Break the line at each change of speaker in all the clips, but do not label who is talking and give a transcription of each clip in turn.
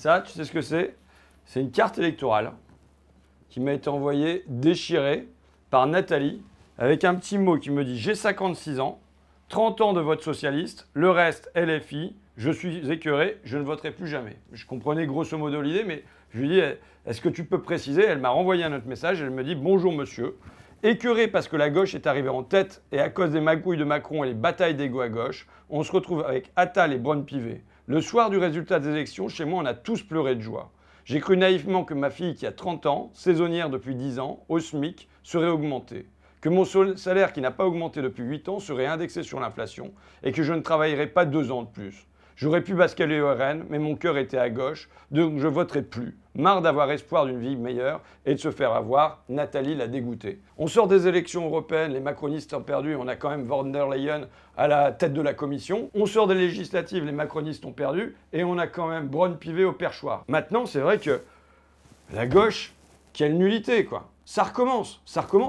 Ça, tu sais ce que c'est? C'est une carte électorale qui m'a été envoyée déchirée par Nathalie avec un petit mot qui me dit « J'ai 56 ans, 30 ans de vote socialiste, le reste LFI, je suis écœuré, je ne voterai plus jamais. » Je comprenais grosso modo l'idée, mais je lui dis « Est-ce que tu peux préciser ?» Elle m'a renvoyé un autre message, elle me dit « Bonjour monsieur, écœuré parce que la gauche est arrivée en tête et à cause des magouilles de Macron et les batailles d'ego à gauche, on se retrouve avec Attal et Braun-Pivet. Le soir du résultat des élections, chez moi, on a tous pleuré de joie. J'ai cru naïvement que ma fille qui a 30 ans, saisonnière depuis 10 ans, au SMIC, serait augmentée. Que mon salaire qui n'a pas augmenté depuis 8 ans serait indexé sur l'inflation et que je ne travaillerais pas 2 ans de plus. J'aurais pu basculer au RN, mais mon cœur était à gauche, donc je voterai plus. Marre d'avoir espoir d'une vie meilleure et de se faire avoir, Nathalie l'a dégoûté. On sort des élections européennes, les macronistes ont perdu, on a quand même von der Leyen à la tête de la commission. On sort des législatives, les macronistes ont perdu et on a quand même Braun-Pivet au perchoir. Maintenant, c'est vrai que la gauche, quelle nullité quoi. Ça recommence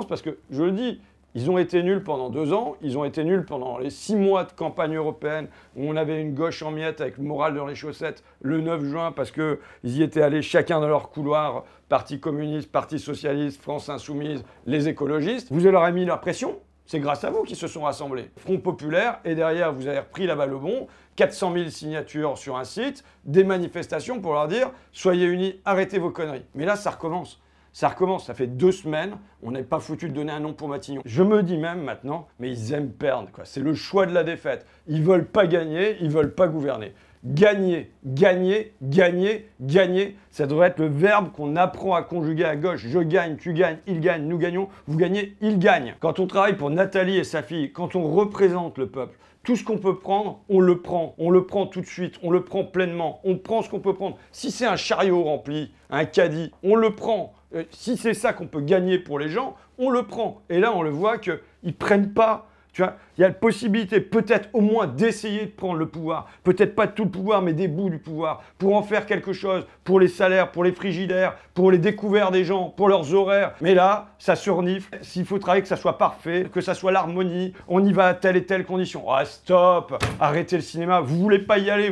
parce que, je le dis, ils ont été nuls pendant 2 ans, ils ont été nuls pendant les 6 mois de campagne européenne où on avait une gauche en miettes avec le moral dans les chaussettes le 9 juin parce qu'ils y étaient allés chacun dans leur couloir, Parti communiste, Parti socialiste, France insoumise, les écologistes. Vous leur avez mis la pression, c'est grâce à vous qu'ils se sont rassemblés. Front populaire, et derrière vous avez repris la balle au bon, 400 000 signatures sur un site, des manifestations pour leur dire « Soyez unis, arrêtez vos conneries ». Mais là, ça recommence. Ça recommence, ça fait 2 semaines, on n'est pas foutu de donner un nom pour Matignon. Je me dis même maintenant, mais ils aiment perdre, quoi. C'est le choix de la défaite. Ils veulent pas gagner, ils veulent pas gouverner. Gagner, gagner, gagner, gagner, ça devrait être le verbe qu'on apprend à conjuguer à gauche. Je gagne, tu gagnes, il gagne, nous gagnons, vous gagnez, il gagne. Quand on travaille pour Nathalie et sa fille, quand on représente le peuple, tout ce qu'on peut prendre, on le prend tout de suite, on le prend pleinement, on prend ce qu'on peut prendre. Si c'est un chariot rempli, un caddie, on le prend. Si c'est ça qu'on peut gagner pour les gens, on le prend. Et là, on le voit qu'ils ne prennent pas. Tu vois, il y a la possibilité peut-être au moins d'essayer de prendre le pouvoir. Peut-être pas tout le pouvoir, mais des bouts du pouvoir. Pour en faire quelque chose, pour les salaires, pour les frigidaires, pour les découvertes des gens, pour leurs horaires. Mais là, ça surnifle. S'il faut travailler, que ça soit parfait, que ça soit l'harmonie, on y va à telle et telle condition. Ah, stop, arrêtez le cinéma. Vous voulez pas y aller,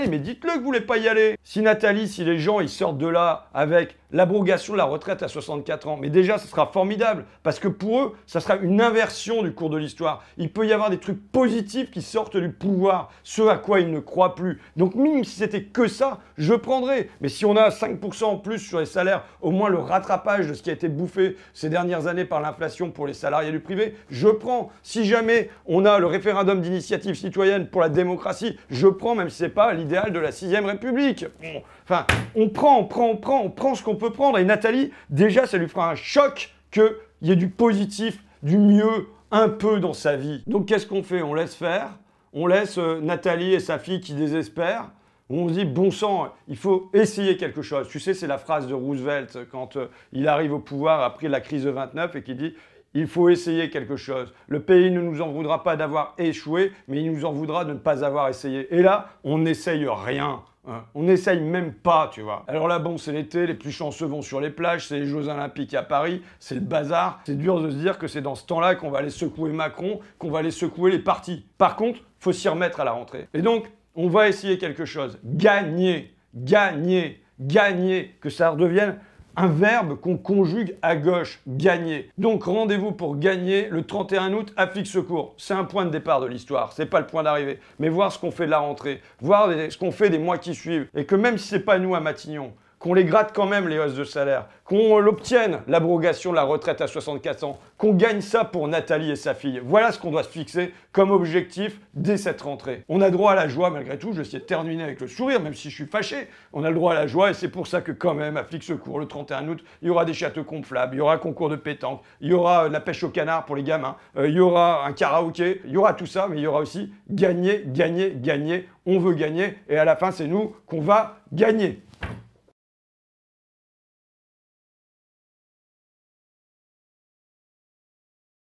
mais dites-le que vous voulez pas y aller. Si Nathalie, si les gens, ils sortent de là avec l'abrogation de la retraite à 64 ans, mais déjà, ce sera formidable, parce que pour eux, ça sera une inversion du cours de l'histoire. Il peut y avoir des trucs positifs qui sortent du pouvoir, ce à quoi ils ne croient plus. Donc même si c'était que ça, je prendrais. Mais si on a 5% en plus sur les salaires, au moins le rattrapage de ce qui a été bouffé ces dernières années par l'inflation pour les salariés du privé, je prends. Si jamais on a le référendum d'initiative citoyenne pour la démocratie, je prends, même si ce n'est pas l'idéal de la 6ème République. Bon, enfin, on prend ce qu'on peut prendre. Et Nathalie, déjà, ça lui fera un choc qu'il y ait du positif, du mieux, un peu dans sa vie. Donc qu'est-ce qu'on fait? On laisse faire, on laisse Nathalie et sa fille qui désespèrent, on se dit bon sang, il faut essayer quelque chose. Tu sais, c'est la phrase de Roosevelt quand il arrive au pouvoir après la crise de 29 et qui dit il faut essayer quelque chose. Le pays ne nous en voudra pas d'avoir échoué, mais il nous en voudra de ne pas avoir essayé. Et là, on n'essaye rien. On n'essaye même pas, tu vois. Alors là, bon, c'est l'été, les plus chanceux vont sur les plages, c'est les Jeux Olympiques à Paris, c'est le bazar. C'est dur de se dire que c'est dans ce temps-là qu'on va aller secouer Macron, qu'on va aller secouer les partis. Par contre, faut s'y remettre à la rentrée. Et donc, on va essayer quelque chose. Gagner, gagner, gagner, que ça redevienne un verbe qu'on conjugue à gauche, gagner. Donc rendez-vous pour gagner le 31 août à Flix-Secours. C'est un point de départ de l'histoire, c'est pas le point d'arrivée. Mais voir ce qu'on fait de la rentrée, voir ce qu'on fait des mois qui suivent, et que même si c'est pas nous à Matignon, qu'on les gratte quand même les hausses de salaire, qu'on l'obtienne, l'abrogation de la retraite à 64 ans, qu'on gagne ça pour Nathalie et sa fille. Voilà ce qu'on doit se fixer comme objectif dès cette rentrée. On a droit à la joie malgré tout, je vais essayer de terminer avec le sourire, même si je suis fâché. On a le droit à la joie et c'est pour ça que quand même, à Flix-Secours, le 31 août, il y aura des châteaux gonflables, il y aura un concours de pétanque, il y aura de la pêche au canard pour les gamins, il y aura un karaoké, il y aura tout ça, mais il y aura aussi gagner, gagner, gagner. On veut gagner et à la fin, c'est nous qu'on va gagner.